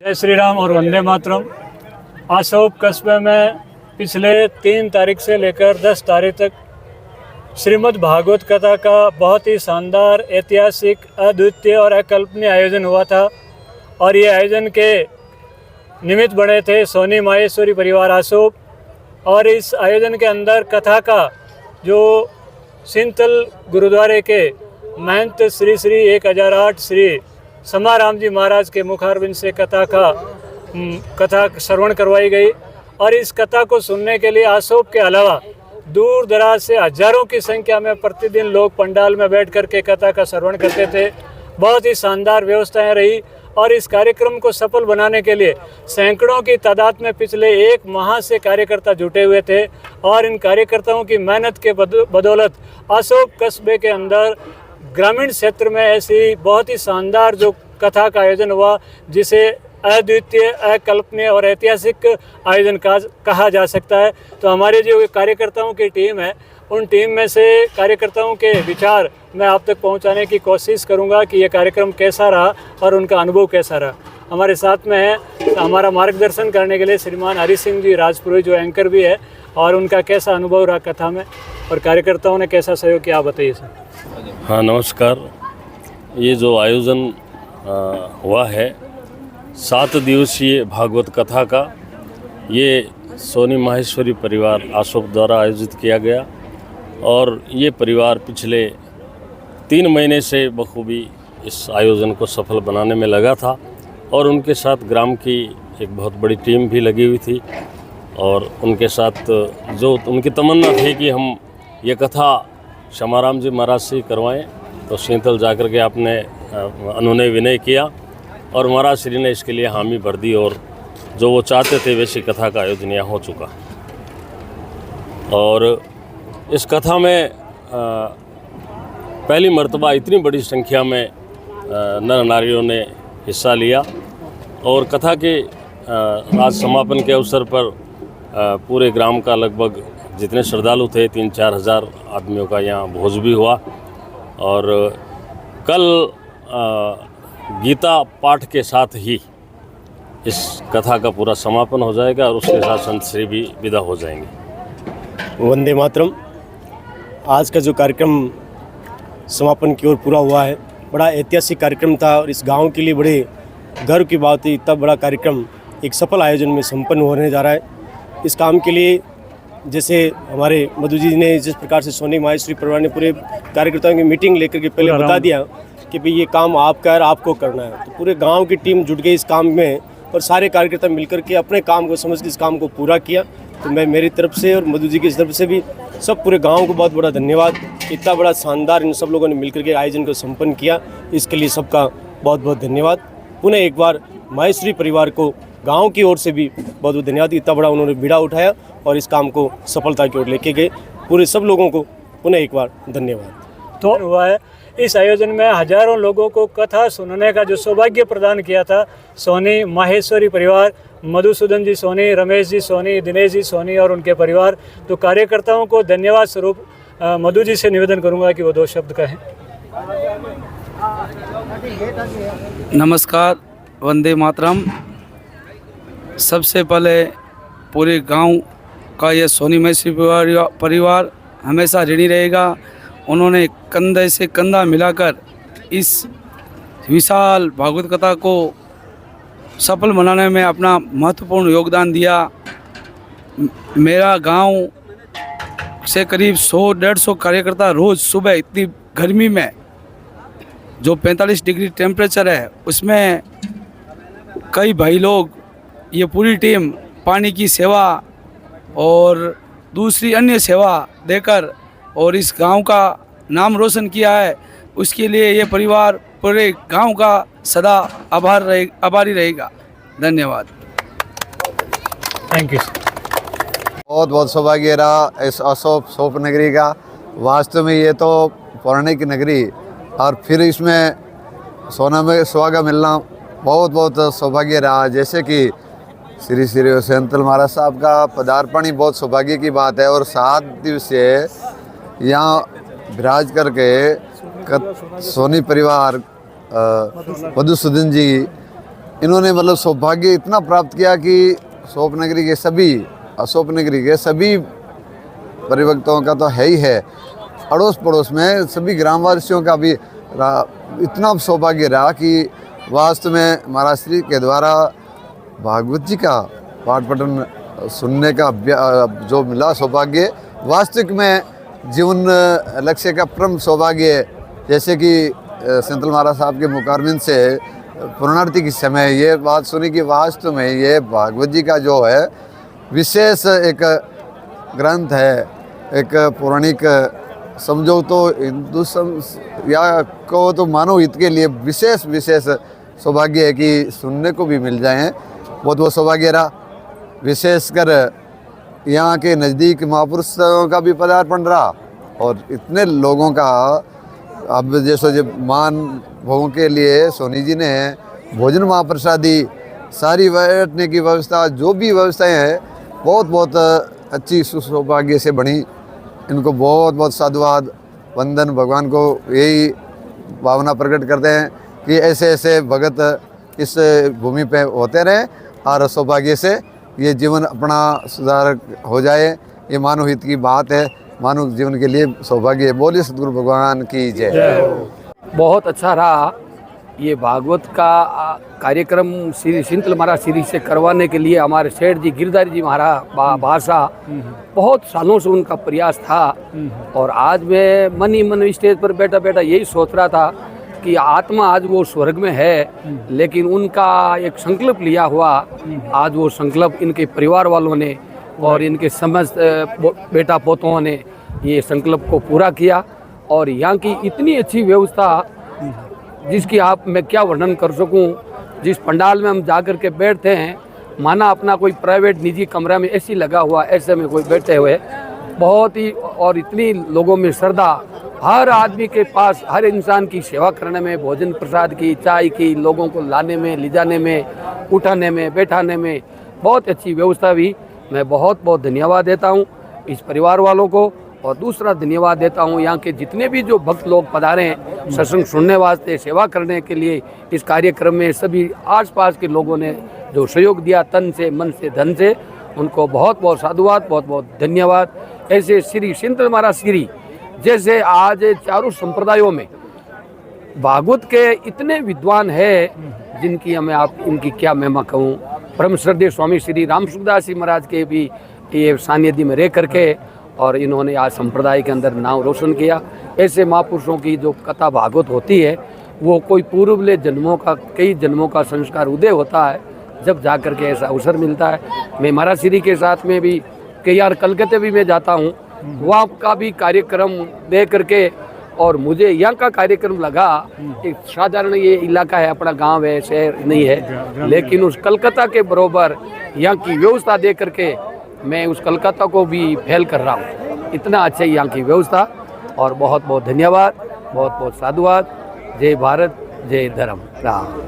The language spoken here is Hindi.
जय श्री राम और वंदे मातरम। आसोप कस्बे में पिछले 3 तारीख से लेकर 10 तारीख तक श्रीमद् भागवत कथा का बहुत ही शानदार, ऐतिहासिक, अद्वितीय और अकल्पनीय आयोजन हुआ था। और ये आयोजन के निमित्त बने थे सोनी माहेश्वरी परिवार आसोप। और इस आयोजन के अंदर कथा का जो सिंथल गुरुद्वारे के महंत श्री श्री 1008 श्री समाराम जी महाराज के मुखारबिंद से कथा श्रवण करवाई गई। और इस कथा को सुनने के लिए आसोप के अलावा दूर दराज से हजारों की संख्या में प्रतिदिन लोग पंडाल में बैठ कर के कथा का श्रवण करते थे। बहुत ही शानदार व्यवस्थाएं रही। और इस कार्यक्रम को सफल बनाने के लिए सैकड़ों की तादाद में पिछले 1 माह से कार्यकर्ता जुटे हुए थे। और इन कार्यकर्ताओं की मेहनत के बदौलत आसोप कस्बे के अंदर ग्रामीण क्षेत्र में ऐसी बहुत ही शानदार जो कथा का आयोजन हुआ, जिसे अद्वितीय, अकल्पनीय और ऐतिहासिक आयोजन कहा जा सकता है। तो हमारे जो कार्यकर्ताओं की टीम है, उन टीम में से कार्यकर्ताओं के विचार मैं आप तक पहुंचाने की कोशिश करूंगा कि ये कार्यक्रम कैसा रहा और उनका अनुभव कैसा रहा। हमारे साथ में है हमारा मार्गदर्शन करने के लिए श्रीमान हरि सिंह जी राजपुरोहित, जो एंकर भी है, और उनका कैसा अनुभव रहा कथा में और कार्यकर्ताओं ने कैसा सहयोग किया, आप बताइए सर। हाँ नमस्कार। ये जो आयोजन हुआ है 7 दिवसीय भागवत कथा का, ये सोनी माहेश्वरी परिवार आसोप द्वारा आयोजित किया गया। और ये परिवार पिछले 3 महीने से बखूबी इस आयोजन को सफल बनाने में लगा था। और उनके साथ ग्राम की एक बहुत बड़ी टीम भी लगी हुई थी। और उनके साथ जो उनकी तमन्ना थी कि हम ये कथा समाराम जी महाराज से करवाएं, तो सींथल जाकर के आपने उन्होंने विनय किया और महाराज श्री ने इसके लिए हामी भर दी। और जो वो चाहते थे वैसी कथा का आयोजन यहाँ हो चुका। और इस कथा में पहली मर्तबा इतनी बड़ी संख्या में नर नारियों ने हिस्सा लिया। और कथा के आज समापन के अवसर पर पूरे ग्राम का लगभग जितने श्रद्धालु थे 3-4 हज़ार आदमियों का यहाँ भोज भी हुआ। और कल गीता पाठ के साथ ही इस कथा का पूरा समापन हो जाएगा और उसके साथ संत श्री भी विदा हो जाएंगे। वंदे मातरम। आज का जो कार्यक्रम समापन की ओर पूरा हुआ है, बड़ा ऐतिहासिक कार्यक्रम था और इस गांव के लिए बड़े गर्व की बात है। इतना बड़ा कार्यक्रम एक सफल आयोजन में संपन्न होने जा रहा है। इस काम के लिए जैसे हमारे मधु जी ने जिस प्रकार से सोनी माहेश्वरी परिवार ने पूरे कार्यकर्ताओं की मीटिंग लेकर के पहले बता दिया कि भाई ये काम आपका है, आपको करना है, तो पूरे गांव की टीम जुट गई इस काम में और सारे कार्यकर्ता मिलकर के अपने काम को समझ के इस काम को पूरा किया। तो मैं मेरी तरफ से और मधु जी की तरफ से भी सब पूरे गांव को बहुत बड़ा धन्यवाद। इतना बड़ा शानदार इन सब लोगों ने मिलकर के आयोजन को संपन्न किया, इसके लिए सबका बहुत बहुत धन्यवाद। पुनः एक बार माहेश्वरी परिवार को गांव की ओर से भी बहुत बहुत धन्यवाद। इतना बड़ा उन्होंने बीड़ा उठाया और इस काम को सफलता की ओर लेके गए। पूरे सब लोगों को पुनः एक बार धन्यवाद। तो हुआ है इस आयोजन में हजारों लोगों को कथा सुनने का जो सौभाग्य प्रदान किया था सोनी माहेश्वरी परिवार, मधुसूदन जी सोनी, रमेश जी सोनी, दिनेश जी सोनी और उनके परिवार। तो कार्यकर्ताओं को धन्यवाद स्वरूप मधु जी से निवेदन करूंगा कि वो 2 शब्द कहें। नमस्कार, वंदे मातरम। सबसे पहले पूरे गांव का ये सोनी माहेश्वरी परिवार हमेशा ऋणी रहेगा। उन्होंने कंधे से कंधा मिलाकर इस विशाल भागवत कथा को सफल बनाने में अपना महत्वपूर्ण योगदान दिया। मेरा गांव से करीब 100-150 कार्यकर्ता रोज़ सुबह इतनी गर्मी में जो 45 डिग्री टेम्परेचर है उसमें कई भाई लोग, ये पूरी टीम पानी की सेवा और दूसरी अन्य सेवा देकर और इस गांव का नाम रोशन किया है। उसके लिए ये परिवार पूरे गांव का सदा आभारी रहेगा। धन्यवाद। Thank you. बहुत बहुत सौभाग्य रहा इस आसोप नगरी का। वास्तव में ये तो पौराणिक नगरी और फिर इसमें सोना में सुहागा मिलना बहुत बहुत सौभाग्य रहा। जैसे कि श्री श्री सेंथल महाराज साहब का पदार्पण ही बहुत सौभाग्य की बात है। और 7 दिवसीय यहाँ विराज करके सोनी परिवार मधुसूदन जी इन्होंने मतलब सौभाग्य इतना प्राप्त किया कि अशोक नगरी के सभी परिवर्तकों का तो है ही है, अड़ोस पड़ोस में सभी ग्रामवासियों का भी इतना सौभाग्य रहा कि वास्तव में महाराज श्री के द्वारा भागवत जी का पाठ पठन सुनने का जो मिला सौभाग्य, वास्तविक में जीवन लक्ष्य का परम सौभाग्य। जैसे कि संतल महाराज साहब के मुकारबिन से पुनरावृत्ति के समय ये बात सुनी कि वास्तव में ये भागवत जी का जो है विशेष एक ग्रंथ है, एक पौराणिक समझो तो हिंदू या को तो मानव हित के लिए विशेष सौभाग्य है कि सुनने को भी मिल जाए। बहुत सौभाग्य रहा। विशेषकर यहाँ के नज़दीक महापुरुषों का भी पदार्पण रहा और इतने लोगों का अब जैसे मान भोगों के लिए सोनी जी ने भोजन महाप्रसादी सारी बैठने की व्यवस्था जो भी व्यवस्थाएं हैं बहुत अच्छी सौभाग्य से बनी। इनको बहुत साधुवाद वंदन। भगवान को यही भावना प्रकट करते हैं कि ऐसे भगत इस भूमि पे होते रहें और सौभाग्य से ये जीवन अपना सुधार हो जाए। ये मानव हित की बात है, मानव जीवन के लिए सौभाग्य है। बोलिए सतगुरु भगवान की जय। बहुत अच्छा रहा ये भागवत का कार्यक्रम श्री सिंतल महाराज श्री से करवाने के लिए हमारे सेठ जी गिरधारी जी महाराज भाषा बहुत सालों से उनका प्रयास था। और आज मैं मन ही मन स्टेज पर बैठा यही सोच रहा था कि आत्मा आज वो स्वर्ग में है, लेकिन उनका एक संकल्प लिया हुआ आज वो संकल्प इनके परिवार वालों ने और इनके समस्त बेटा पोतों ने ये संकल्प को पूरा किया। और यहाँ की इतनी अच्छी व्यवस्था जिसकी मैं क्या वर्णन कर सकूं। जिस पंडाल में हम जाकर के बैठते हैं माना अपना कोई प्राइवेट निजी कमरा में एसी लगा हुआ ऐसे में कोई बैठे हुए, बहुत ही और इतनी लोगों में श्रद्धा, हर आदमी के पास हर इंसान की सेवा करने में, भोजन प्रसाद की, चाय की, लोगों को लाने में, ले जाने में, उठाने में, बैठाने में बहुत अच्छी व्यवस्था हुई। मैं बहुत धन्यवाद देता हूँ इस परिवार वालों को। और दूसरा धन्यवाद देता हूँ यहाँ के जितने भी जो भक्त लोग पधारे हैं सत्संग सुनने वास्ते, सेवा करने के लिए इस कार्यक्रम में सभी आसपास के लोगों ने जो सहयोग दिया तन से, मन से, धन से, उनको बहुत साधुवाद, बहुत धन्यवाद। ऐसे श्री सिंतल महाराज श्री जैसे आज चारों संप्रदायों में भागवत के इतने विद्वान है जिनकी इनकी क्या महिमा कहूँ। परम श्रद्धेय स्वामी श्री राम सुखदास जी महाराज के भी ये सानिध्य में रह करके और इन्होंने आज संप्रदाय के अंदर नाम रोशन किया। ऐसे महापुरुषों की जो कथा भागवत होती है वो कोई पूर्वले जन्मों का, कई जन्मों का संस्कार उदय होता है जब जा कर के ऐसा अवसर मिलता है। मैं महाराज श्री के साथ में भी कई बार कलकत्ते भी मैं जाता हूँ, वहाँ का भी कार्यक्रम देख करके और मुझे यहाँ का कार्यक्रम लगा एक साधारण ये इलाका है, अपना गांव है, शहर नहीं है, लेकिन उस कलकत्ता के बरोबर यहाँ की व्यवस्था देख करके मैं उस कलकत्ता को भी फेल कर रहा हूँ। इतना अच्छा यहाँ की व्यवस्था। और बहुत धन्यवाद, बहुत साधुवाद। जय भारत, जय धर्म राम।